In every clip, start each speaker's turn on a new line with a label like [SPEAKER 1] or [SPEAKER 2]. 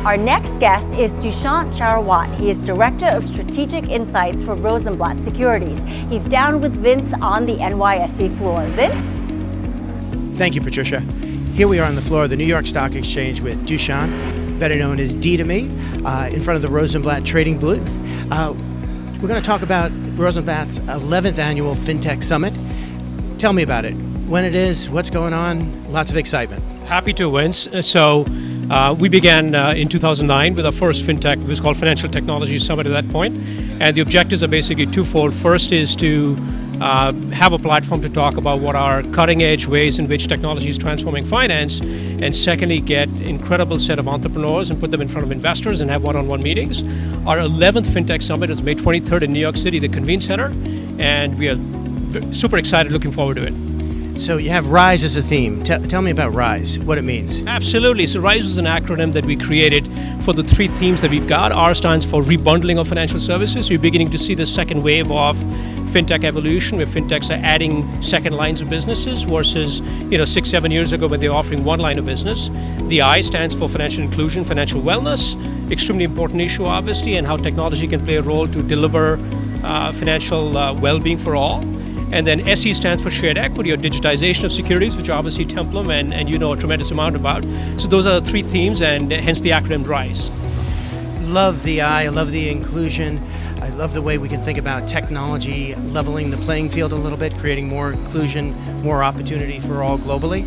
[SPEAKER 1] Our next guest is Dushyant Charawat. He is Director of Strategic Insights for Rosenblatt Securities. He's down with Vince on the NYSE floor. Vince?
[SPEAKER 2] Thank you, Patricia. Here we are on the floor of the New York Stock Exchange with Dushyant, better known as D to me, in front of the Rosenblatt trading booth. We're going to talk about Rosenblatt's 11th annual FinTech Summit. Tell me about it. When it is, what's going on, lots of excitement.
[SPEAKER 3] Happy to, Vince. So we began in 2009 with our first FinTech, it was called Financial Technology Summit at that point. And the objectives are basically twofold. First is to have a platform to talk about what are cutting edge ways in which technology is transforming finance. And secondly, get incredible set of entrepreneurs and put them in front of investors and have one-on-one meetings. Our 11th FinTech Summit is May 23rd in New York City, the Convene Center. And we are super excited, looking forward to it.
[SPEAKER 2] So you have RISE as a theme. Tell me about RISE, what it means.
[SPEAKER 3] Absolutely. So RISE was an acronym that we created for the three themes that we've got. R stands for rebundling of financial services. So you're beginning to see the second wave of fintech evolution, where fintechs are adding second lines of businesses versus 6-7 years ago when they were offering one line of business. The I stands for financial inclusion, financial wellness, extremely important issue obviously, and how technology can play a role to deliver financial well-being for all. And then SE stands for shared equity or digitization of securities, which obviously Templum and you know a tremendous amount about. So those are the three themes, and hence the acronym RISE.
[SPEAKER 2] Love the I love the inclusion. I love the way we can think about technology leveling the playing field a little bit, creating more inclusion, more opportunity for all globally.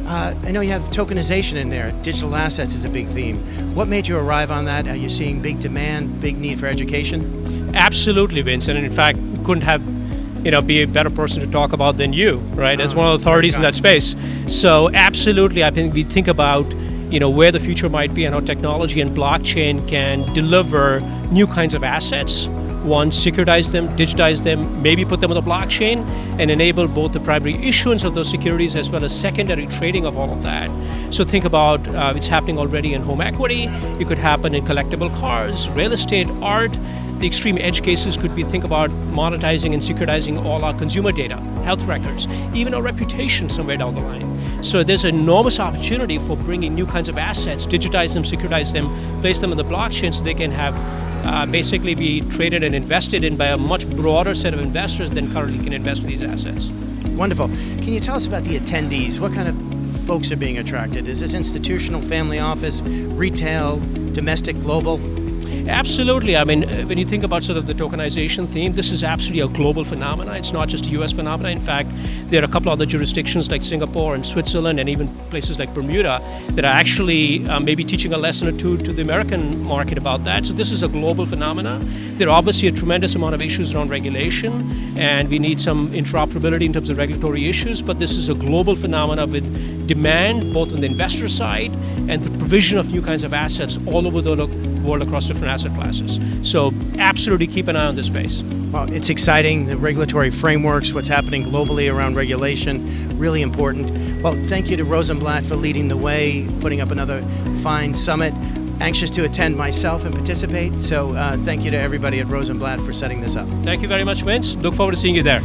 [SPEAKER 2] I know you have tokenization in there. Digital assets is a big theme. What made you arrive on that? Are you seeing big demand, big need for education?
[SPEAKER 3] Absolutely, Vince. And in fact, we couldn't have be a better person to talk about than you, right? As one of the authorities in that space. So absolutely, I think we think about where the future might be and how technology and blockchain can deliver new kinds of assets. One, securitize them, digitize them, maybe put them on the blockchain and enable both the primary issuance of those securities as well as secondary trading of all of that. So think about, it's happening already in home equity. It could happen in collectible cars, real estate, art. The extreme edge cases could be think about monetizing and securitizing all our consumer data, health records, even our reputation somewhere down the line. So there's an enormous opportunity for bringing new kinds of assets, digitize them, securitize them, place them on the blockchain so they can have basically be traded and invested in by a much broader set of investors than currently can invest in these assets.
[SPEAKER 2] Wonderful. Can you tell us about the attendees? What kind of folks are being attracted? Is this institutional, family office, retail, domestic, global?
[SPEAKER 3] Absolutely. I mean, when you think about sort of the tokenization theme, this is absolutely a global phenomenon. It's not just a US phenomenon. In fact, there are a couple other jurisdictions like Singapore and Switzerland and even places like Bermuda that are actually maybe teaching a lesson or two to the American market about that. So this is a global phenomenon. There are obviously a tremendous amount of issues around regulation, and we need some interoperability in terms of regulatory issues, but this is a global phenomenon with demand both on the investor side and the provision of new kinds of assets all over the world across different asset classes. So absolutely keep an eye on this space.
[SPEAKER 2] Well, it's exciting, the regulatory frameworks, what's happening globally around regulation, really important. Well, thank you to Rosenblatt for leading the way, putting up another fine summit. Anxious to attend myself and participate, so thank you to everybody at Rosenblatt for setting this up.
[SPEAKER 3] Thank you very much, Vince. Look forward to seeing you there.